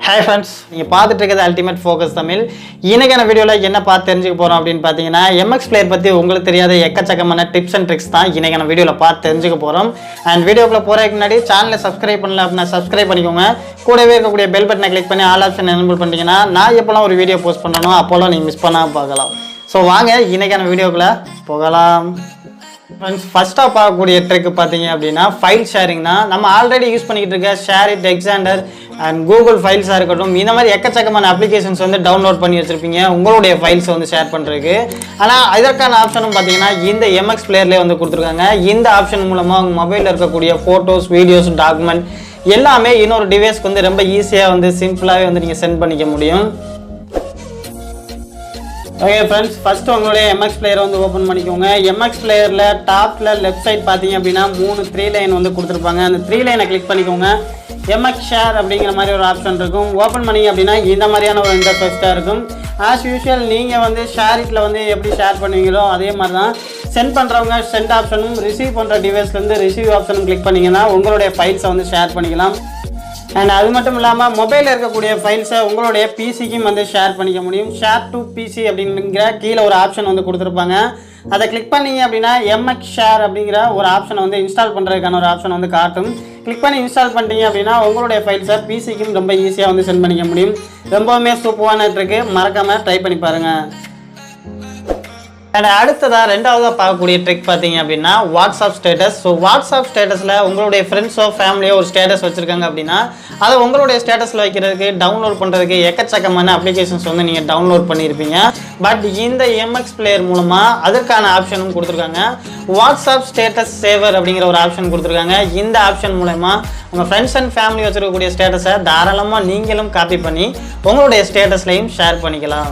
Hi friends, நீங்கள் பார்த்துட்டு இருக்கிறது அல்டிமேட் ஃபோக்கஸ் தமிழ். இன்னைக்கான வீடியோவில் என்ன பார்த்து தெரிஞ்சுக்க போகிறோம் அப்படின்னு பார்த்தீங்கன்னா எம்எக்ஸ் பிளேயர் பற்றி உங்களுக்கு தெரியாத எக்கச்சக்கமான டிப்ஸ் அண்ட் ட்ரிக்ஸ் தான் இன்னைக்கான வீடியோவில் பார்த்து தெரிஞ்சுக்க போகிறோம். அண்ட் வீடியோக்குள்ளே போகிறதுக்கு முன்னாடி சேனலை சப்ஸ்கிரைப் பண்ணல அப்படின்னா சப்ஸ்கிரைப் பண்ணிக்கோங்க. கூடவே இருக்கக்கூடிய பெல் பட்டனை கிளிக் பண்ணி ஆல் ஆப்ஷன் எனேபிள் பண்ணிட்டீங்கன்னா நான் எப்போலாம் ஒரு வீடியோ போஸ்ட் பண்ணணும் அப்போலாம் நீங்கள் மிஸ் பண்ணாமல் பார்க்கலாம். ஸோ வாங்க இன்னைக்கான வீடியோக்குள்ளே போகலாம். ஃப்ரெண்ட்ஸ் ஃபஸ்ட்டாக பார்க்கக்கூடிய ட்ரிக் பார்த்தீங்க அப்படின்னா ஃபைல் ஷேரிங் தான். நம்ம ஆல்ரெடி யூஸ் பண்ணிக்கிட்டு இருக்க ஷேர் இட், எக்ஸாண்டர் அண்ட் கூகுள் ஃபைல்ஸாக இருக்கட்டும், இந்த மாதிரி எக்கச்சக்கமான அப்ளிகேஷன்ஸ் வந்து டவுன்லோட் பண்ணி வச்சுருப்பீங்க உங்களுடைய ஃபைல்ஸை வந்து ஷேர் பண்ணுறதுக்கு. ஆனால் இதற்கான ஆப்ஷனும் பார்த்தீங்கன்னா இந்த எம்எக்ஸ் பிளேயர்லேயே வந்து கொடுத்துருக்காங்க. இந்த ஆப்ஷன் மூலமாக உங்கள் மொபைலில் இருக்கக்கூடிய ஃபோட்டோஸ், வீடியோஸ், டாக்குமெண்ட் எல்லாமே இன்னொரு டிவைஸ்க்கு வந்து ரொம்ப ஈஸியாக வந்து சிம்பிளாகவே வந்து நீங்கள் சென்ட் பண்ணிக்க முடியும். ஓகே ஃப்ரெண்ட்ஸ், ஃபஸ்ட்டு உங்களுடைய எம்எக்ஸ் பிளேயரை வந்து ஓப்பன் பண்ணிக்கோங்க. எம்எக்ஸ் பிளேயரில் டாப்பில் லெஃப்ட் சைட் பார்த்தீங்க அப்படின்னா 3 லைன் வந்து கொடுத்துருப்பாங்க. அந்த 3 லைனை கிளிக் பண்ணிக்கோங்க. எம்எக்ஸ் ஷேர் அப்படிங்கிற மாதிரி ஒரு ஆப்ஷன் இருக்கும். ஓப்பன் பண்ணிங்க அப்படின்னா இந்த மாதிரியான ஒரு இன்டர்ஃபேஸாக இருக்கும். ஆஸ் யூஷுவல் நீங்கள் வந்து ஷேர் இட்டில் வந்து எப்படி ஷேர் பண்ணுவீங்களோ அதே மாதிரி தான் சென்ட் பண்ணுறவங்க சென்ட் ஆப்ஷனும், ரிசீவ் பண்ணுற டிவைஸ்லேருந்து ரிசீவ் ஆப்ஷனும் கிளிக் பண்ணிங்கன்னா உங்களுடைய ஃபைல்ஸை வந்து ஷேர் பண்ணிக்கலாம். அண்ட் அது மட்டும் இல்லாமல் மொபைலில் இருக்கக்கூடிய ஃபைல்ஸை உங்களுடைய பிசிக்கும் வந்து ஷேர் பண்ணிக்க முடியும். ஷேர் டு பிசி அப்படிங்கிற கீழே ஒரு ஆப்ஷன் வந்து கொடுத்துருப்பாங்க. அதை கிளிக் பண்ணிங்க அப்படின்னா எம்எக்ஸ் ஷேர் அப்படிங்கிற ஒரு ஆப்ஷனை வந்து இன்ஸ்டால் பண்ணுறதுக்கான ஒரு ஆப்ஷன் வந்து காட்டும். கிளிக் பண்ணி இன்ஸ்டால் பண்ணிட்டீங்க அப்படின்னா உங்களுடைய ஃபைல்ஸை பிசிக்கும் ரொம்ப ஈஸியாக வந்து சென்ட் பண்ணிக்க முடியும். ரொம்பவுமே சூப்பரான ட்ரிக்கு, மறக்காமல் ட்ரை பண்ணி பாருங்கள். அண்ட் அடுத்ததாக ரெண்டாவதாக பார்க்கக்கூடிய ட்ரிக் பார்த்தீங்க அப்படின்னா வாட்ஸ்அப் ஸ்டேட்டஸ். ஸோ வாட்ஸ்அப் ஸ்டேட்டஸில் உங்களுடைய ஃப்ரெண்ட்ஸோ ஃபேமிலியோ ஒரு ஸ்டேட்டஸ் வச்சுருக்காங்க அப்படின்னா அதை உங்களுடைய ஸ்டேட்டஸில் வைக்கிறதுக்கு, டவுன்லோட் பண்ணுறதுக்கு எக்கச்சக்கமான அப்ளிகேஷன்ஸ் வந்து நீங்கள் டவுன்லோட் பண்ணியிருப்பீங்க. பட் இந்த எம்எக்ஸ் பிளேயர் மூலமாக அதற்கான ஆப்ஷனும் கொடுத்துருக்காங்க. வாட்ஸ்அப் ஸ்டேட்டஸ் சேவர் அப்படிங்கிற ஒரு ஆப்ஷன் கொடுத்துருக்காங்க. இந்த ஆப்ஷன் மூலமா உங்கள் ஃப்ரெண்ட்ஸ் அண்ட் ஃபேமிலி வச்சுருக்கக்கூடிய ஸ்டேட்டஸை தாராளமாக நீங்களும் காப்பி பண்ணி உங்களுடைய ஸ்டேட்டஸ்லையும் ஷேர் பண்ணிக்கலாம்.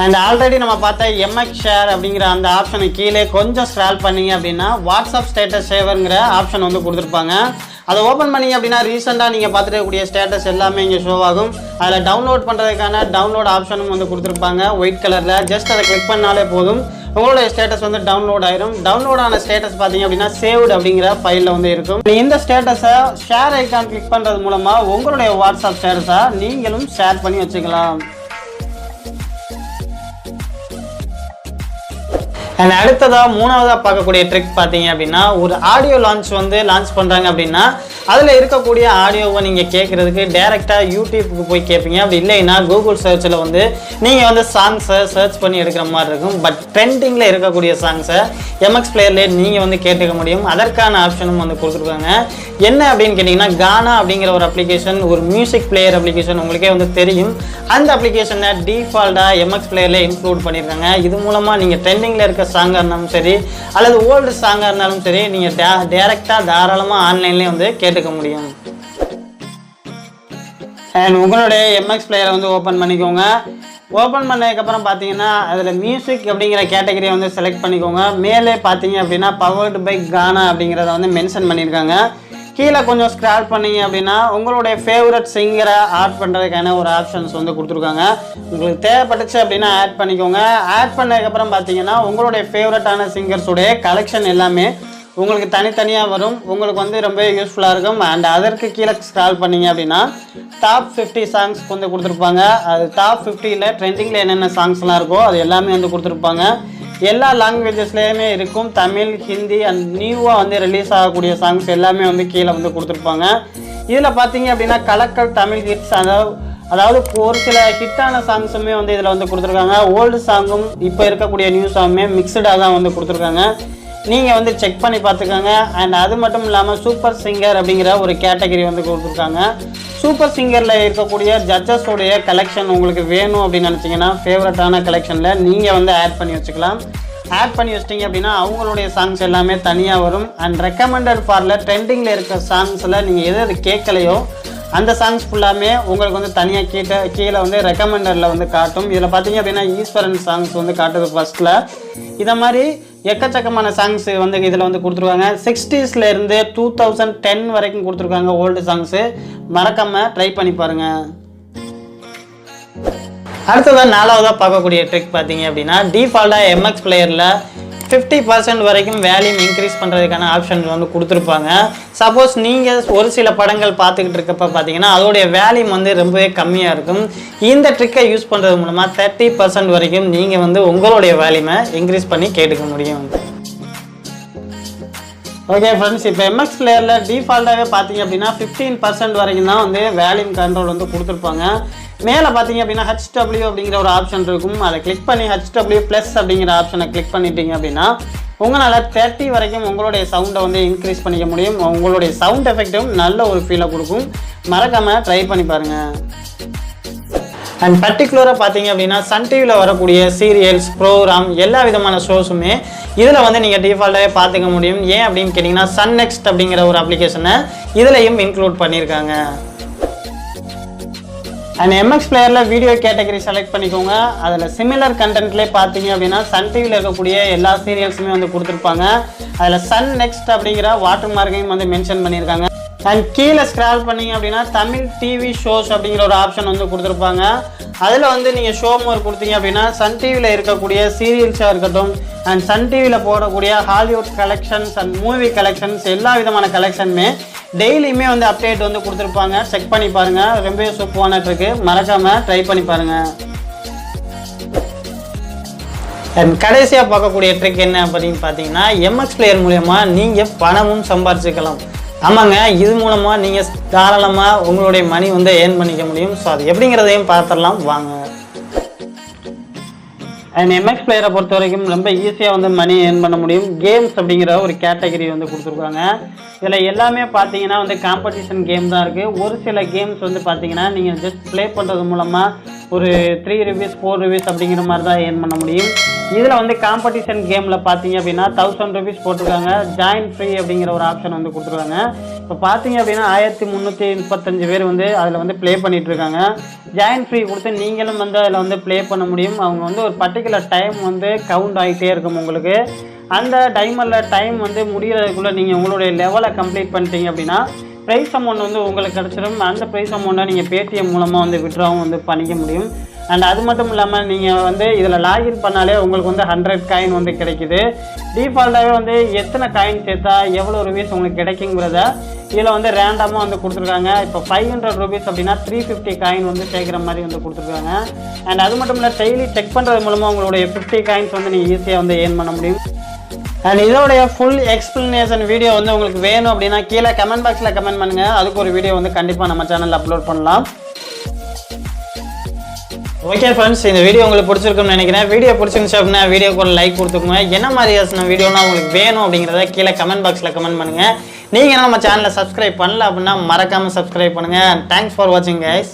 அண்ட் ஆல்ரெடி நம்ம பார்த்த எம்எக்ஸ் ஷேர் அப்படிங்கிற அந்த ஆப்ஷனை கீழே கொஞ்சம் ஸ்க்ரால் பண்ணிங்க அப்படின்னா வாட்ஸ்அப் ஸ்டேட்டஸ் சேவருங்கிற ஆப்ஷன் வந்து கொடுத்துருப்பாங்க. அதை ஓப்பன் பண்ணிங்க அப்படின்னா ரீசெண்டாக நீங்கள் பார்த்துருக்கக்கூடிய ஸ்டேட்டஸ் எல்லாமே இங்கே ஷோ ஆகும். அதில் டவுன்லோட் பண்ணுறதுக்கான டவுன்லோட் ஆப்ஷனும் வந்து கொடுத்துருப்பாங்க ஒயிட் கலரில். ஜஸ்ட் அதை கிளிக் பண்ணாலே போதும் உங்களுடைய ஸ்டேட்டஸ் வந்து டவுன்லோட் ஆயிரும். டவுன்லோட் ஆன ஸ்டேட்டஸ் பார்த்தீங்க அப்படின்னா சேவ்டு அப்படிங்கிற ஃபைலில் வந்து இருக்கும். இந்த ஸ்டேட்டஸை ஷேர் ஐக்கான் கிளிக் பண்ணுறது மூலமாக உங்களுடைய வாட்ஸ்அப் ஸ்டேட்டஸை நீங்களும் ஷேர் பண்ணி வச்சுக்கலாம். அண்ட் அடுத்ததாக மூணாவதாக பார்க்கக்கூடிய ட்ரிக் பார்த்தீங்க அப்படின்னா ஒரு ஆடியோ லான்ச் பண்ணுறாங்க அப்படின்னா அதில் இருக்கக்கூடிய ஆடியோவை நீங்கள் கேட்குறதுக்கு டேரெக்டாக யூடியூப்புக்கு போய் கேட்பீங்க. அப்படி இல்லைன்னா கூகுள் சர்ச்சில் வந்து நீங்கள் வந்து சாங்ஸை சர்ச் பண்ணி எடுக்கிற மாதிரி இருக்கும். பட் ட்ரெண்டிங்கில் இருக்கக்கூடிய சாங்ஸை எம்எக்ஸ் பிளேயர்லேயே நீங்கள் வந்து கேட்டுக்க முடியும். அதற்கான ஆப்ஷனும் வந்து கொடுத்துருக்காங்க. என்ன அப்படின்னு கேட்டிங்கன்னா கானா அப்படிங்கிற ஒரு அப்ளிகேஷன், ஒரு மியூசிக் பிளேயர் அப்ளிகேஷன் உங்களுக்கே வந்து தெரியும். அந்த அப்ளிகேஷனை டிஃபால்ட்டாக எம்எக்ஸ் பிளேயர்லேயே இன்க்ளூட் பண்ணியிருக்காங்க. இது மூலமாக நீங்கள் ட்ரெண்டிங்கில் இருக்க சாங்காக இருந்தாலும் சரி அல்லது ஓல்டு சாங்காக இருந்தாலும் சரி நீங்கள் டேரெக்டாக தாராளமாக ஆன்லைன்லேயே வந்து கேட்டுக்க முடியும். அண்ட் உங்களுடைய எம்எக்ஸ் பிளேயரை வந்து ஓப்பன் பண்ணிக்கோங்க. ஓப்பன் பண்ணதுக்கப்புறம் பார்த்தீங்கன்னா அதில் மியூசிக் அப்படிங்கிற கேட்டகரியை வந்து செலக்ட் பண்ணிக்கோங்க. மேலே பார்த்தீங்க அப்படின்னா பவர்டு பை கானா அப்படிங்கிறத வந்து மென்ஷன் பண்ணியிருக்காங்க. கீழே கொஞ்சம் ஸ்க்ரால் பண்ணிங்க அப்படின்னா உங்களுடைய ஃபேவரட் சிங்கரை ஆட் பண்ணுறதுக்கான ஒரு ஆப்ஷன்ஸ் வந்து கொடுத்துருக்காங்க. உங்களுக்கு தேவைப்பட்டுச்சு அப்படின்னா ஆட் பண்ணிக்கோங்க. ஆட் பண்ணதுக்கப்புறம் பார்த்தீங்கன்னா உங்களுடைய ஃபேவரட்டான சிங்கர்ஸுடைய கலெக்ஷன் எல்லாமே உங்களுக்கு தனித்தனியாக வரும். உங்களுக்கு வந்து ரொம்ப யூஸ்ஃபுல்லாக இருக்கும். அண்ட் அதற்கு கீழே ஸ்க்ரால் பண்ணிங்க அப்படின்னா டாப் 50 சாங்ஸ் வந்து கொடுத்துருப்பாங்க. அது டாப் 50ல் ட்ரெண்டிங்கில் என்னென்ன சாங்ஸ்லாம் இருக்கோ அது எல்லாமே வந்து கொடுத்துருப்பாங்க. எல்லா லாங்குவேஜஸ்லேயுமே இருக்கும். தமிழ், ஹிந்தி அண்ட் நியூவாக வந்து ரிலீஸ் ஆகக்கூடிய சாங்ஸ் எல்லாமே வந்து கீழே வந்து கொடுத்துருப்பாங்க. இதில் பார்த்தீங்க அப்படின்னா கலக்கல் தமிழ் ஹிட்ஸ், அதாவது ஒரு சில ஹிட்டான சாங்ஸுமே வந்து இதில் வந்து கொடுத்துருக்காங்க. ஓல்டு சாங்கும் இப்போ இருக்கக்கூடிய நியூ சாங்குமே மிக்சடாக தான் வந்து கொடுத்துருக்காங்க. நீங்கள் வந்து செக் பண்ணி பார்த்துக்கோங்க. அண்ட் அது மட்டும் இல்லாமல் சூப்பர் சிங்கர் அப்படிங்கிற ஒரு கேட்டகரி வந்து கொடுத்துருக்காங்க. சூப்பர் சிங்கரில் இருக்கக்கூடிய ஜட்ஜஸோடைய கலெக்ஷன் உங்களுக்கு வேணும் அப்படின்னு நினச்சிங்கன்னா ஃபேவரட்டான கலெக்ஷனில் நீங்கள் வந்து ஆட் பண்ணி வச்சுக்கலாம். ஆட் பண்ணி வச்சிட்டிங்க அப்படின்னா அவங்களுடைய சாங்ஸ் எல்லாமே தனியாக வரும். அண்ட் ரெக்கமெண்டட் ஃபாரில் ட்ரெண்டிங்கில் இருக்கிற சாங்ஸில் நீங்கள் எது கேட்கலையோ அந்த சாங்ஸ் ஃபுல்லாமே உங்களுக்கு வந்து தனியாக கீழே வந்து ரெக்கமெண்டரில் வந்து காட்டும். இதில் பார்த்தீங்க அப்படின்னா ஈஸ்வரன் சாங்ஸ் வந்து காட்டுது ஃபஸ்ட்டில். இதை மாதிரி எக்கச்சக்கமான சாங்ஸ் வந்து இதில் வந்து கொடுத்துருக்காங்க. 60ஸ்லேருந்து 2010 வரைக்கும் கொடுத்துருக்காங்க ஓல்டு சாங்ஸு. மறக்காமல் ட்ரை பண்ணி பாருங்கள். அடுத்ததாக நாலாவதாக பார்க்கக்கூடிய ட்ரிக் பார்த்தீங்க அப்படின்னா டிஃபால்ட்டாக எம்எக்ஸ் பிளேயரில் 50% வரைக்கும் வேல்யூம் இன்க்ரீஸ் பண்ணுறதுக்கான ஆப்ஷன் வந்து கொடுத்துருப்பாங்க. சப்போஸ் நீங்கள் ஒரு சில படங்கள் பார்த்துக்கிட்டு இருக்கப்ப பார்த்தீங்கன்னா அதோடைய வேல்யூம் வந்து ரொம்பவே கம்மியாக இருக்கும். இந்த ட்ரிக்கை யூஸ் பண்ணுறது மூலமாக 30% வரைக்கும் நீங்கள் வந்து உங்களுடைய வேல்யூமை இன்க்ரீஸ் பண்ணி கேட்டுக்க முடியும். ஓகே ஃப்ரெண்ட்ஸ், இப்போ எம்எக்ஸ் பிளேயரில் டிஃபால்ட்டாகவே பார்த்தீங்க அப்படின்னா 15% வரைக்கும் தான் வந்து வேல்யூம் கண்ட்ரோல் வந்து கொடுத்துருப்பாங்க. மேலே பார்த்தீங்க அப்படின்னா HW அப்படிங்கிற ஒரு ஆப்ஷன் இருக்கும். அதை கிளிக் பண்ணி HW ப்ளஸ் அப்படிங்கிற ஆப்ஷனை கிளிக் பண்ணிட்டீங்க அப்படின்னா உங்களால் 30 வரைக்கும் உங்களுடைய சவுண்டை வந்து இன்க்ரீஸ் பண்ணிக்க முடியும். உங்களுடைய சவுண்ட் எஃபெக்டும் நல்ல ஒரு ஃபீலை கொடுக்கும். மறக்காமல் ட்ரை பண்ணி பாருங்கள். அண்ட் பர்டிகுலராக பார்த்தீங்க அப்படின்னா சன் டிவியில் வரக்கூடிய சீரியல்ஸ், ப்ரோக்ராம், எல்லா விதமான ஷோஸுமே இதில் வந்து நீங்கள் டிஃபால்ட்டாகவே பார்த்துக்க முடியும். ஏன் அப்படின்னு கேட்டிங்கன்னா சன் நெக்ஸ்ட் அப்படிங்கிற ஒரு அப்ளிகேஷனை இதுலையும் இன்க்ளூட் பண்ணியிருக்காங்க. அண்ட் எம்எக்ஸ் பிளேயரில் வீடியோ கேட்டகரி செலக்ட் பண்ணிக்கோங்க. அதில் சிமிலர் கண்டென்ட்லேயே பார்த்தீங்க அப்படின்னா சன் டிவியில் இருக்கக்கூடிய எல்லா சீரியல்ஸுமே வந்து கொடுத்துருப்பாங்க. அதில் சன் நெக்ஸ்ட் அப்படிங்கிற வாட்டர் மார்க்கையும் வந்து மென்ஷன் பண்ணியிருக்காங்க. அண்ட் கீழே ஸ்க்ரால் பண்ணிங்க அப்படின்னா தமிழ் டிவி ஷோஸ் அப்படிங்கிற ஒரு ஆப்ஷன் வந்து கொடுத்துருப்பாங்க. அதில் வந்து நீங்கள் ஷோ மோர் கொடுத்தீங்க அப்படின்னா சன் டிவியில் இருக்கக்கூடிய சீரியல்ஸாக இருக்கட்டும் அண்ட் சன் டிவியில் போடக்கூடிய Hollywood collections and movie collections எல்லா விதமான கலெக்ஷனுமே டெய்லியுமே வந்து அப்டேட் வந்து கொடுத்துருப்பாங்க. செக் பண்ணி பாருங்கள். ரொம்பவே சூப்பரான ட்ரிக்கு, மறக்காமல் ட்ரை பண்ணி பாருங்கள். அண்ட் கடைசியாக பார்க்கக்கூடிய ட்ரிக் என்ன அப்படின்னு பார்த்தீங்கன்னா எம்எக்ஸ் பிளேயர் மூலமா நீங்கள் பணமும் சம்பாரிச்சுக்கலாம். ஆமாங்க, இது மூலமாக நீங்கள் தாராளமாக உங்களுடைய மணி வந்து ஏர்ன் பண்ணிக்க முடியும். ஸோ அது எப்படிங்கிறதையும் பார்த்துடலாம் வாங்க. அண்ட் எம்எக்ஸ் பிளேயரை பொறுத்த வரைக்கும் ரொம்ப ஈஸியாக வந்து மணி ஏர்ன் பண்ண முடியும். கேம்ஸ் அப்படிங்கிற ஒரு கேட்டகரி வந்து கொடுத்துருக்காங்க. இதில் எல்லாமே பார்த்தீங்கன்னா வந்து காம்படிஷன் கேம் தான் இருக்குது. ஒரு சில கேம்ஸ் வந்து பார்த்தீங்கன்னா நீங்கள் ஜஸ்ட் ப்ளே பண்ணுறது மூலமாக ஒரு 3 rupees 4 rupees அப்படிங்கிற மாதிரி தான் ஏர்ன் பண்ண முடியும். இதில் வந்து காம்படிஷன் கேமில் பார்த்தீங்க அப்படின்னா 1000 rupees போட்டிருக்காங்க. ஜாயின் ஃப்ரீ அப்படிங்கிற ஒரு ஆப்ஷன் வந்து கொடுத்துருக்காங்க. இப்போ பார்த்தீங்க அப்படின்னா 1335 பேர் வந்து அதில் வந்து ப்ளே பண்ணிகிட்ருக்காங்க. ஜாயின் ஃப்ரீ கொடுத்து நீங்களும் வந்து அதில் வந்து ப்ளே பண்ண முடியும். அவங்க வந்து ஒரு பர்டிகுலர் டைம் வந்து கவுண்ட் ஆகிட்டே இருக்கும் உங்களுக்கு. அந்த டைம் வந்து முடிகிறதுக்குள்ளே நீங்கள் உங்களுடைய லெவலை கம்ப்ளீட் பண்ணிட்டீங்க அப்படின்னா ப்ரைஸ் அமௌண்ட் வந்து உங்களுக்கு கிடச்சிடும். அந்த ப்ரைஸ் அமௌண்ட்டை நீங்கள் பேடிஎம் மூலமாக வந்து விட்ராவும் வந்து பண்ணிக்க முடியும். அண்ட் அது மட்டும் இல்லாமல் நீங்கள் வந்து இதில் லாகின் பண்ணாலே உங்களுக்கு வந்து 100 காயின் வந்து கிடைக்குது. டிஃபால்ட்டாகவே வந்து எத்தனை காயின் சேர்த்தா எவ்வளோ ருபீஸ் உங்களுக்கு கிடைக்குங்கிறத இதில் வந்து ரேண்டமாக வந்து கொடுத்துருக்காங்க. இப்போ 500 rupees அப்படின்னா 350 காயின் வந்து சேர்க்குற மாதிரி வந்து கொடுத்துருக்காங்க. அண்ட் அது மட்டும் இல்லை டெய்லி செக் பண்ணுறது மூலமாக உங்களுடைய 50 காயின்ஸ் வந்து நீங்கள் ஈஸியாக வந்து ஏர்ன் பண்ண முடியும். அண்ட் இதோடைய ஃபுல் எக்ஸ்பிளனேஷன் வீடியோ வந்து உங்களுக்கு வேணும் அப்படின்னா கீழே கமெண்ட் பாக்ஸில் கமெண்ட் பண்ணுங்கள். அதுக்கு ஒரு வீடியோ வந்து கண்டிப்பாக நம்ம சேனலில் அப்லோட் பண்ணலாம். ஓகே ஃப்ரெண்ட்ஸ், இந்த வீடியோ உங்களுக்கு பிடிச்சிருக்குன்னு நினைக்கிறேன். வீடியோ பிடிச்சிருந்துச்சு அப்படின்னா வீடியோக்கு ஒரு லைக் கொடுத்துக்கோங்க. என்ன மாதிரியான வீடியோனா உங்களுக்கு வேணும் அப்படிங்கிறத கீழே கமெண்ட் பாக்ஸில் கமெண்ட் பண்ணுங்கள். நீங்கள் நம்ம சேனலை சப்ஸ்கிரைப் பண்ணல அப்படின்னா மறக்காமல் சப்ஸ்கிரைப் பண்ணுங்கள். தேங்க்ஸ் ஃபார் வாட்சிங் கைஸ்.